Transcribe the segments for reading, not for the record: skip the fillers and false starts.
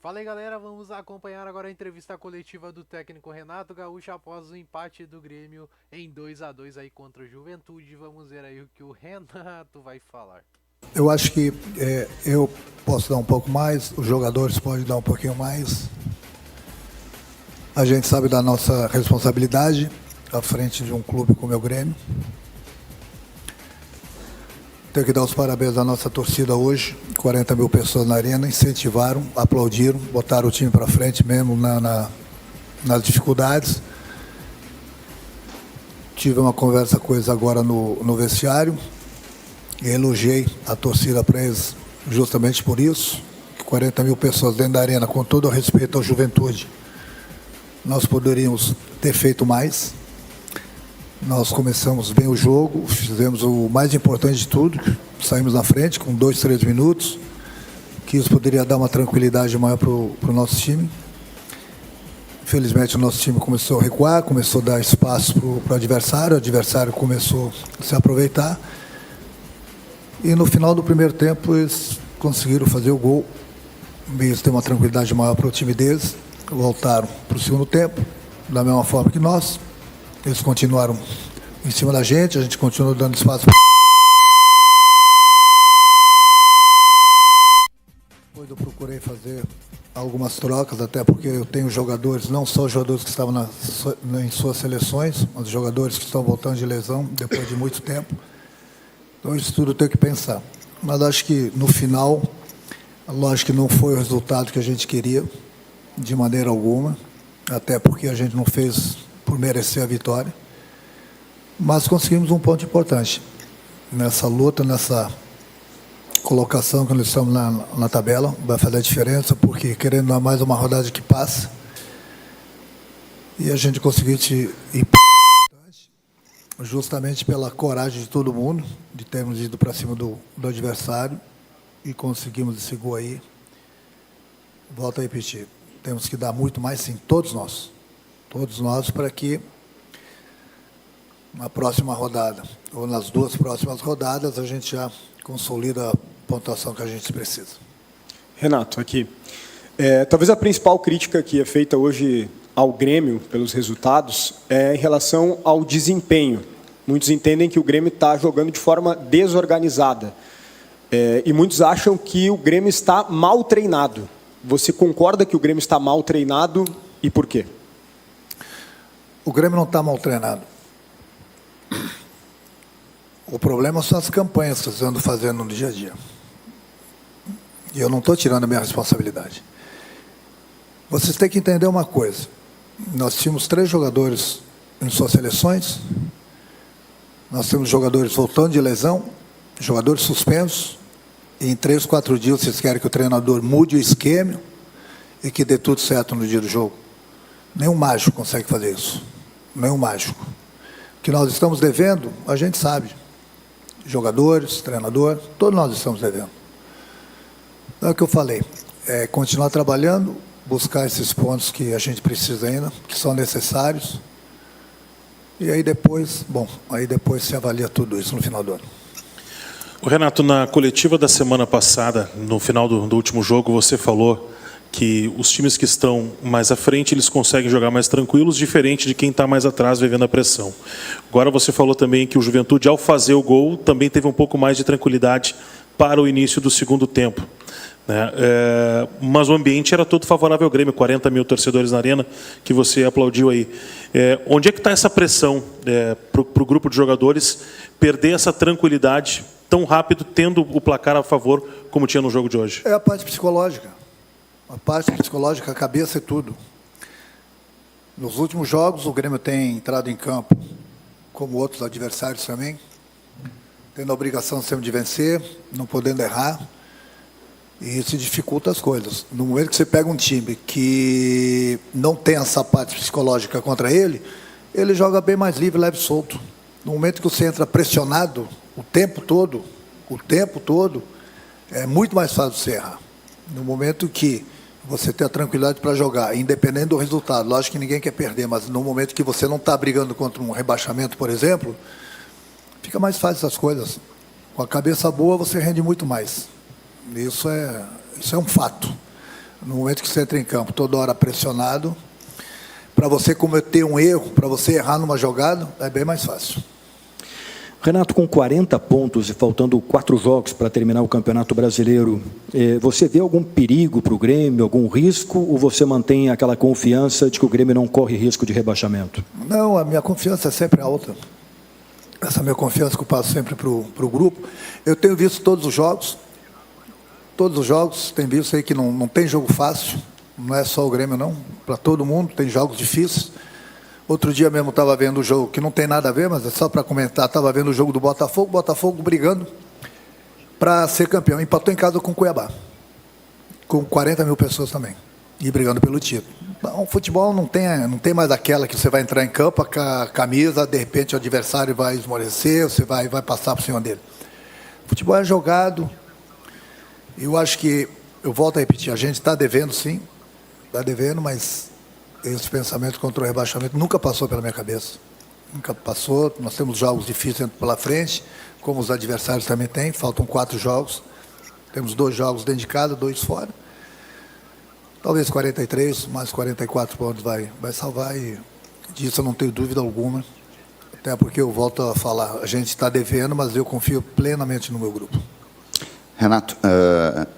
Fala aí, galera, vamos acompanhar agora a entrevista coletiva do técnico Renato Gaúcho após o empate do Grêmio em 2-2 aí contra o Juventude. Vamos ver aí o que o Renato vai falar. Eu acho que eu posso dar um pouco mais, os jogadores podem dar um pouquinho mais. A gente sabe da nossa responsabilidade à frente de um clube como é o Grêmio. Tenho que dar os parabéns à nossa torcida hoje, 40 mil pessoas na arena, incentivaram, aplaudiram, botaram o time para frente mesmo nas dificuldades. Tive uma conversa com eles agora no vestiário e elogiei a torcida para eles justamente por isso. 40 mil pessoas dentro da arena, com todo o respeito à juventude, nós poderíamos ter feito mais. Nós começamos bem o jogo, fizemos o mais importante de tudo, saímos na frente com 2, 3 minutos, que isso poderia dar uma tranquilidade maior para o nosso time. Infelizmente o nosso time começou a recuar, começou a dar espaço para o adversário começou a se aproveitar. E no final do primeiro tempo eles conseguiram fazer o gol, isso deu uma tranquilidade maior para o time deles, voltaram para o segundo tempo, da mesma forma que nós. Eles continuaram em cima da gente, a gente continuou dando espaço. Depois eu procurei fazer algumas trocas, até porque eu tenho jogadores, não só os jogadores que estavam em suas seleções, mas os jogadores que estão voltando de lesão depois de muito tempo. Então isso tudo eu tenho que pensar. Mas acho que no final, lógico que não foi o resultado que a gente queria, de maneira alguma, até porque a gente não fez por merecer a vitória, mas conseguimos um ponto importante nessa luta, nessa colocação que nós estamos na tabela. Vai fazer a diferença, porque querendo mais uma rodada que passa, e a gente conseguiu ir justamente pela coragem de todo mundo, de termos ido para cima do adversário, e conseguimos esse gol aí. Volto a repetir, temos que dar muito mais, sim, todos nós, para que na próxima rodada, ou nas duas próximas rodadas, a gente já consolida a pontuação que a gente precisa. Renato, aqui. Talvez a principal crítica que é feita hoje ao Grêmio pelos resultados é em relação ao desempenho. Muitos entendem que o Grêmio está jogando de forma desorganizada. E muitos acham que o Grêmio está mal treinado. Você concorda que o Grêmio está mal treinado e por quê? O Grêmio não está mal treinado. O problema são as campanhas que eles andam fazendo no dia a dia. E eu não estou tirando a minha responsabilidade. Vocês têm que entender uma coisa. Nós tínhamos 3 jogadores em suas seleções. Nós temos jogadores voltando de lesão, jogadores suspensos. E em 3, 4 dias vocês querem que o treinador mude o esquema e que dê tudo certo no dia do jogo. Nenhum mágico consegue fazer isso. Nenhum mágico. O que nós estamos devendo, a gente sabe. Jogadores, treinador, todos nós estamos devendo. Então é o que eu falei. Continuar trabalhando, buscar esses pontos que a gente precisa ainda, que são necessários. E aí depois se avalia tudo isso no final do ano. O Renato, na coletiva da semana passada, no final do último jogo, você falou que os times que estão mais à frente, eles conseguem jogar mais tranquilos, diferente de quem está mais atrás, vivendo a pressão. Agora você falou também que o Juventude, ao fazer o gol, também teve um pouco mais de tranquilidade para o início do segundo tempo, né? Mas o ambiente era todo favorável ao Grêmio, 40 mil torcedores na arena, que você aplaudiu aí. Onde é que está essa pressão para o grupo de jogadores perder essa tranquilidade tão rápido, tendo o placar a favor, como tinha no jogo de hoje? É a parte psicológica. A parte psicológica, a cabeça e tudo. Nos últimos jogos, o Grêmio tem entrado em campo, como outros adversários também, tendo a obrigação sempre de vencer, não podendo errar, e isso dificulta as coisas. No momento que você pega um time que não tem essa parte psicológica contra ele, ele joga bem mais livre, leve e solto. No momento que você entra pressionado o tempo todo, é muito mais fácil você errar. No momento que você tem a tranquilidade para jogar, independente do resultado, lógico que ninguém quer perder, mas no momento que você não está brigando contra um rebaixamento, por exemplo, fica mais fácil essas coisas. Com a cabeça boa, você rende muito mais. Isso é um fato. No momento que você entra em campo, toda hora pressionado, para você cometer um erro, para você errar numa jogada, é bem mais fácil. Renato, com 40 pontos e faltando 4 jogos para terminar o Campeonato Brasileiro, você vê algum perigo para o Grêmio, algum risco, ou você mantém aquela confiança de que o Grêmio não corre risco de rebaixamento? Não, a minha confiança é sempre alta. Essa minha confiança que eu passo sempre para o grupo. Eu tenho visto todos os jogos, tem visto aí que não tem jogo fácil, não é só o Grêmio não, para todo mundo, tem jogos difíceis. Outro dia mesmo estava vendo o jogo, que não tem nada a ver, mas é só para comentar, estava vendo o jogo do Botafogo brigando para ser campeão. Empatou em casa com o Cuiabá, com 40 mil pessoas também, e brigando pelo título. Então, o futebol não tem mais aquela que você vai entrar em campo com a camisa, de repente o adversário vai esmorecer, você vai passar por cima dele. O futebol é jogado. Eu acho que, eu volto a repetir, a gente está devendo sim, está devendo, mas esse pensamento contra o rebaixamento nunca passou pela minha cabeça. Nunca passou. Nós temos jogos difíceis pela frente, como os adversários também têm. Faltam 4 jogos. Temos 2 jogos dentro de casa, 2 fora. Talvez 43, mais 44 pontos vai salvar. E disso eu não tenho dúvida alguma. Até porque eu volto a falar, a gente está devendo, mas eu confio plenamente no meu grupo. Renato,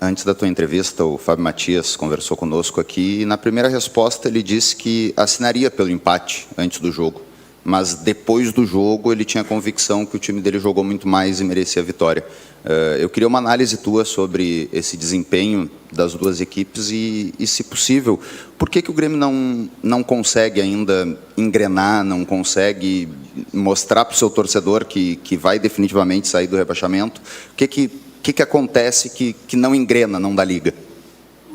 antes da tua entrevista, o Fábio Matias conversou conosco aqui e na primeira resposta ele disse que assinaria pelo empate antes do jogo, mas depois do jogo ele tinha convicção que o time dele jogou muito mais e merecia a vitória. Eu queria uma análise tua sobre esse desempenho das duas equipes e se possível, por que o Grêmio não consegue ainda engrenar, não consegue mostrar para o seu torcedor que vai definitivamente sair do rebaixamento? O que acontece que não engrena, não dá liga?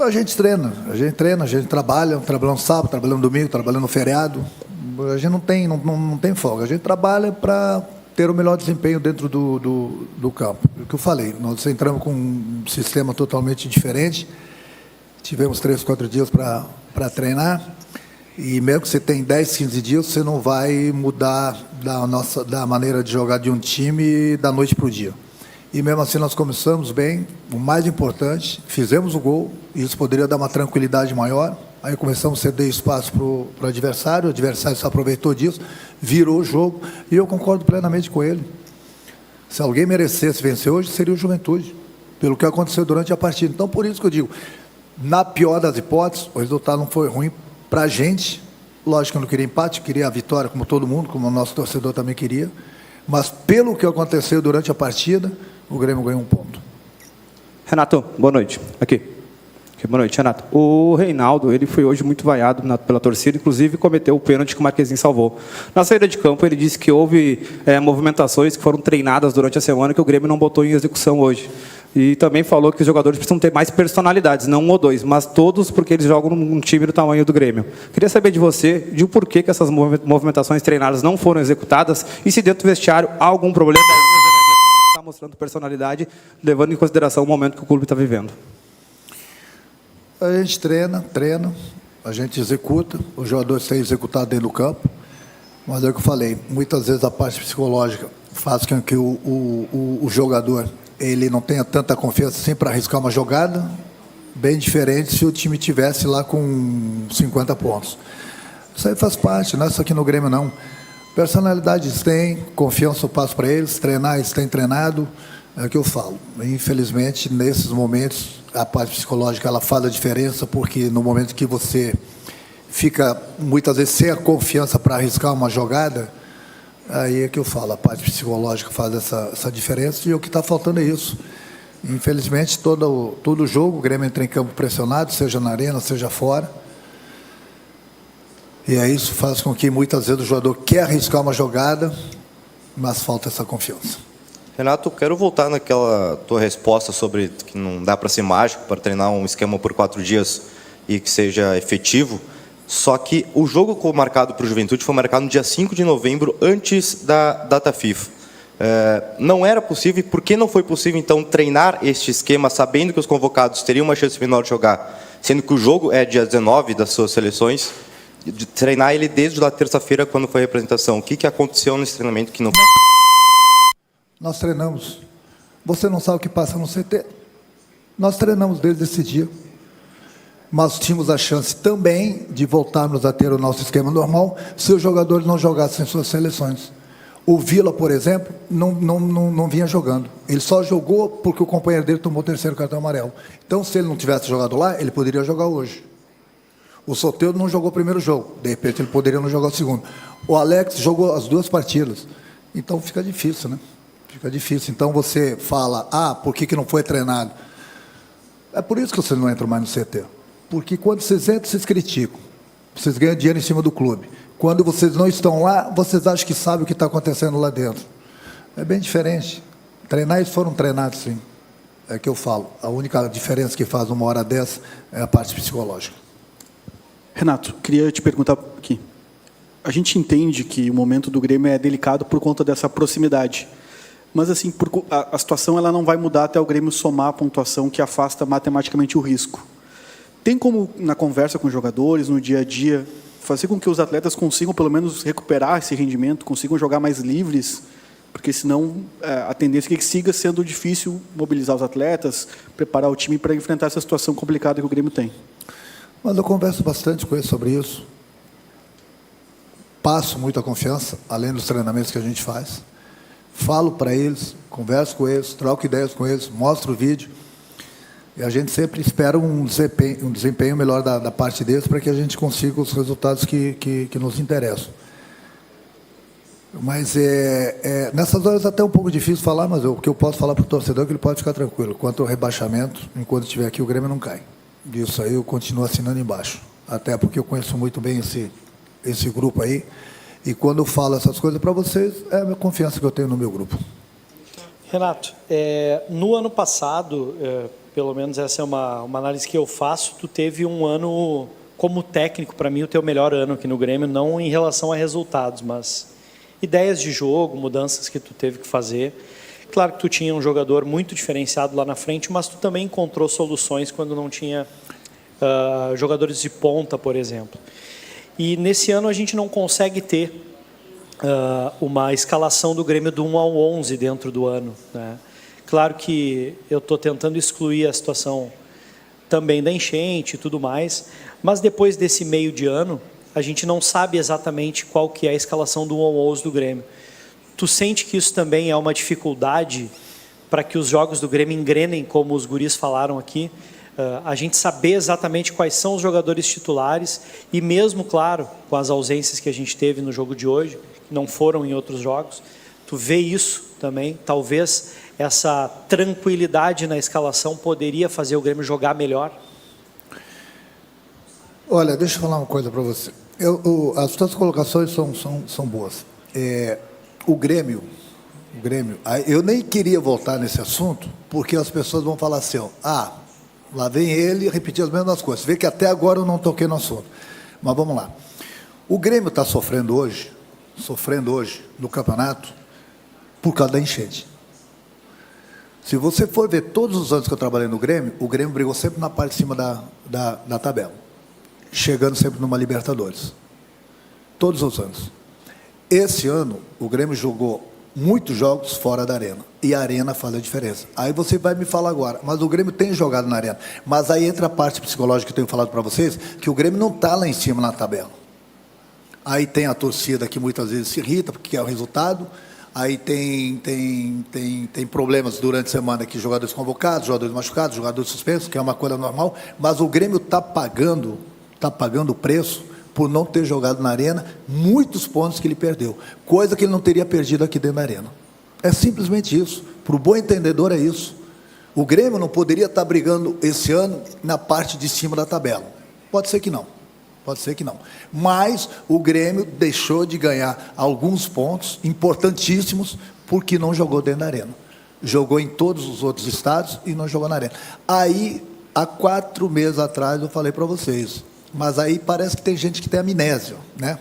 A gente treina, a gente trabalha, trabalhando sábado, trabalhando domingo, trabalhando no feriado. A gente não tem folga. A gente trabalha para ter o melhor desempenho dentro do campo. O que eu falei, nós entramos com um sistema totalmente diferente. Tivemos 3, 4 dias para treinar. E mesmo que você tenha 10, 15 dias, você não vai mudar da maneira de jogar de um time da noite para o dia. E mesmo assim nós começamos bem, o mais importante, fizemos o gol, e isso poderia dar uma tranquilidade maior. Aí começamos a ceder espaço para o adversário se aproveitou disso, virou o jogo, e eu concordo plenamente com ele. Se alguém merecesse vencer hoje, seria o Juventude, pelo que aconteceu durante a partida. Então, por isso que eu digo, na pior das hipóteses, o resultado não foi ruim para a gente. Lógico que eu não queria empate, queria a vitória, como todo mundo, como o nosso torcedor também queria. Mas pelo que aconteceu durante a partida, o Grêmio ganhou 1 ponto. Renato, boa noite. Aqui. Boa noite, Renato. O Reinaldo, ele foi hoje muito vaiado pela torcida, inclusive cometeu o pênalti que o Marquezinho salvou. Na saída de campo, ele disse que houve movimentações que foram treinadas durante a semana que o Grêmio não botou em execução hoje. E também falou que os jogadores precisam ter mais personalidades, não 1 ou 2, mas todos, porque eles jogam num time do tamanho do Grêmio. Queria saber de você, de o porquê que essas movimentações treinadas não foram executadas e se dentro do vestiário há algum problema está mostrando personalidade, levando em consideração o momento que o clube está vivendo. A gente treina, a gente executa, os jogadores têm executado dentro do campo, mas é o que eu falei, muitas vezes a parte psicológica faz com que o jogador ele não tenha tanta confiança assim para arriscar uma jogada, bem diferente se o time tivesse lá com 50 pontos. Isso aí faz parte, não é só aqui no Grêmio não. Personalidade eles têm, confiança eu passo para eles, treinar eles têm treinado, é o que eu falo. Infelizmente, nesses momentos, a parte psicológica ela faz a diferença, porque no momento que você fica, muitas vezes, sem a confiança para arriscar uma jogada, aí é que eu falo, a parte psicológica faz essa diferença, e o que está faltando é isso. Infelizmente, todo jogo, o Grêmio entra em campo pressionado, seja na arena, seja fora, e aí isso faz com que, muitas vezes, o jogador quer arriscar uma jogada, mas falta essa confiança. Renato, quero voltar naquela tua resposta sobre que não dá para ser mágico, para treinar um esquema por 4 dias e que seja efetivo. Só que o jogo marcado para o Juventude foi marcado no dia 5 de novembro, antes da data FIFA. Não era possível, e por que não foi possível, então, treinar este esquema, sabendo que os convocados teriam uma chance menor de jogar, sendo que o jogo é dia 19 das suas seleções, de treinar ele desde a terça-feira, quando foi a apresentação? O que aconteceu nesse treinamento que não foi? Nós treinamos. Você não sabe o que passa no CT. Nós treinamos desde esse dia. mas tínhamos a chance também de voltarmos a ter o nosso esquema normal se os jogadores não jogassem suas seleções. O Vila, por exemplo, não vinha jogando. Ele só jogou porque o companheiro dele tomou o 3º cartão amarelo. Então, se ele não tivesse jogado lá, ele poderia jogar hoje. O Soteldo não jogou o primeiro jogo. De repente, ele poderia não jogar o segundo. O Alex jogou as 2 partidas. Então, fica difícil, né? Fica difícil. Então, você fala, por que não foi treinado? É por isso que vocês não entram mais no CT. Porque quando vocês entram, vocês criticam. Vocês ganham dinheiro em cima do clube. Quando vocês não estão lá, vocês acham que sabem o que está acontecendo lá dentro. É bem diferente. Treinar, eles foram treinados, sim. É que eu falo. A única diferença que faz uma hora dessa é a parte psicológica. Renato, queria te perguntar aqui. A gente entende que o momento do Grêmio é delicado por conta dessa proximidade. Mas, assim, a situação ela não vai mudar até o Grêmio somar a pontuação que afasta matematicamente o risco. Tem como, na conversa com os jogadores, no dia a dia, fazer com que os atletas consigam, pelo menos, recuperar esse rendimento, consigam jogar mais livres? Porque, senão, a tendência é que siga sendo difícil mobilizar os atletas, preparar o time para enfrentar essa situação complicada que o Grêmio tem. Mas eu converso bastante com eles sobre isso. Passo muita confiança, além dos treinamentos que a gente faz. Falo para eles, converso com eles, troco ideias com eles, mostro o vídeo. E a gente sempre espera um desempenho melhor da parte deles para que a gente consiga os resultados que nos interessam. Mas nessas horas é até um pouco difícil falar, mas o que eu posso falar para o torcedor é que ele pode ficar tranquilo. Quanto ao rebaixamento, enquanto estiver aqui, o Grêmio não cai. Isso aí eu continuo assinando embaixo. Até porque eu conheço muito bem esse grupo aí. E quando eu falo essas coisas para vocês, é a minha confiança que eu tenho no meu grupo. Renato, no ano passado, pelo menos essa é uma análise que eu faço, tu teve um ano como técnico, para mim, o teu melhor ano aqui no Grêmio, não em relação a resultados, mas ideias de jogo, mudanças que tu teve que fazer. Claro que tu tinha um jogador muito diferenciado lá na frente, mas tu também encontrou soluções quando não tinha jogadores de ponta, por exemplo. E nesse ano a gente não consegue ter uma escalação do Grêmio do 1 ao 11 dentro do ano, né? Claro que eu estou tentando excluir a situação também da enchente e tudo mais, mas depois desse meio de ano, a gente não sabe exatamente qual que é a escalação do 1 ao 11 do Grêmio. Tu sente que isso também é uma dificuldade para que os jogos do Grêmio engrenem, como os guris falaram aqui? A gente saber exatamente quais são os jogadores titulares e mesmo, claro, com as ausências que a gente teve no jogo de hoje, que não foram em outros jogos, tu vê isso também? Talvez essa tranquilidade na escalação poderia fazer o Grêmio jogar melhor? Olha, deixa eu falar uma coisa para você. As suas colocações são boas. O Grêmio, eu nem queria voltar nesse assunto, porque as pessoas vão falar assim, lá vem ele repetir as mesmas coisas. Vê que até agora eu não toquei no assunto. Mas vamos lá. O Grêmio está sofrendo hoje no campeonato por causa da enchente. Se você for ver todos os anos que eu trabalhei no Grêmio, o Grêmio brigou sempre na parte de cima da tabela, chegando sempre numa Libertadores. Todos os anos. Esse ano, o Grêmio jogou muitos jogos fora da arena. E a arena faz a diferença. Aí você vai me falar agora, mas o Grêmio tem jogado na arena. Mas aí entra a parte psicológica que eu tenho falado para vocês, que o Grêmio não está lá em cima na tabela. Aí tem a torcida que muitas vezes se irrita, porque é o resultado. Aí tem problemas durante a semana aqui, jogadores convocados, jogadores machucados, jogadores suspensos, que é uma coisa normal. Mas o Grêmio está pagando o preço por não ter jogado na arena muitos pontos que ele perdeu, coisa que ele não teria perdido aqui dentro da arena. É simplesmente isso. Para o bom entendedor é isso. O Grêmio não poderia estar brigando esse ano na parte de cima da tabela. Pode ser que não. Mas o Grêmio deixou de ganhar alguns pontos importantíssimos porque não jogou dentro da arena. Jogou em todos os outros estados e não jogou na arena. Aí, há 4 meses atrás, eu falei para vocês, mas aí parece que tem gente que tem amnésia, né?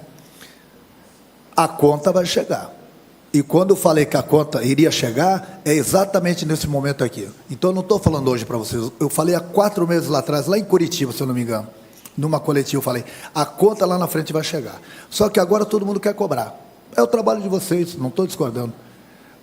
A conta vai chegar. E quando eu falei que a conta iria chegar, é exatamente nesse momento aqui. Então, eu não estou falando hoje para vocês. Eu falei há 4 meses lá atrás, lá em Curitiba, se eu não me engano, numa coletiva, eu falei, a conta lá na frente vai chegar. Só que agora todo mundo quer cobrar. É o trabalho de vocês, não estou discordando.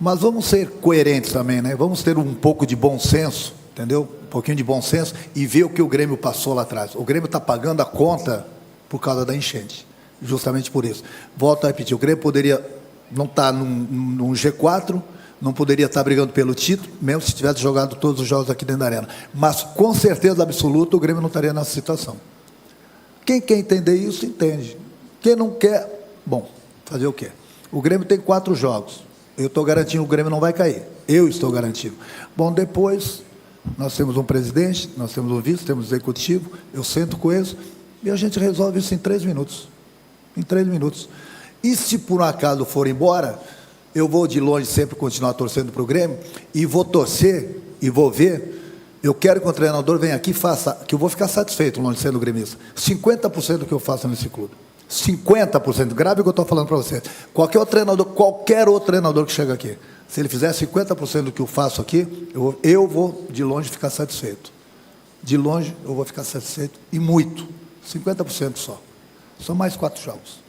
Mas vamos ser coerentes também, né? Vamos ter um pouco de bom senso entendeu? Um pouquinho de bom senso e ver o que o Grêmio passou lá atrás. O Grêmio está pagando a conta por causa da enchente, justamente por isso. Volto a repetir, o Grêmio poderia não estar num G4, não poderia estar brigando pelo título, mesmo se tivesse jogado todos os jogos aqui dentro da arena. Mas, com certeza absoluta, o Grêmio não estaria nessa situação. Quem quer entender isso, entende. Quem não quer, bom, fazer o quê? O Grêmio tem 4 jogos. Eu estou garantindo que o Grêmio não vai cair. Eu estou garantindo. Bom, depois, nós temos um presidente, nós temos um vice, temos um executivo, eu sento com eles e a gente resolve isso em 3 minutos. Em 3 minutos. E se por um acaso for embora, eu vou de longe sempre continuar torcendo para o Grêmio e vou torcer e vou ver. Eu quero que o treinador venha aqui e faça, que eu vou ficar satisfeito longe sendo gremista. 50% do que eu faço nesse clube. 50%. Grave o que eu estou falando para você. Qualquer outro treinador que chega aqui, se ele fizer 50% do que eu faço aqui, eu vou de longe ficar satisfeito. De longe eu vou ficar satisfeito e muito. 50% só. São mais 4 jogos.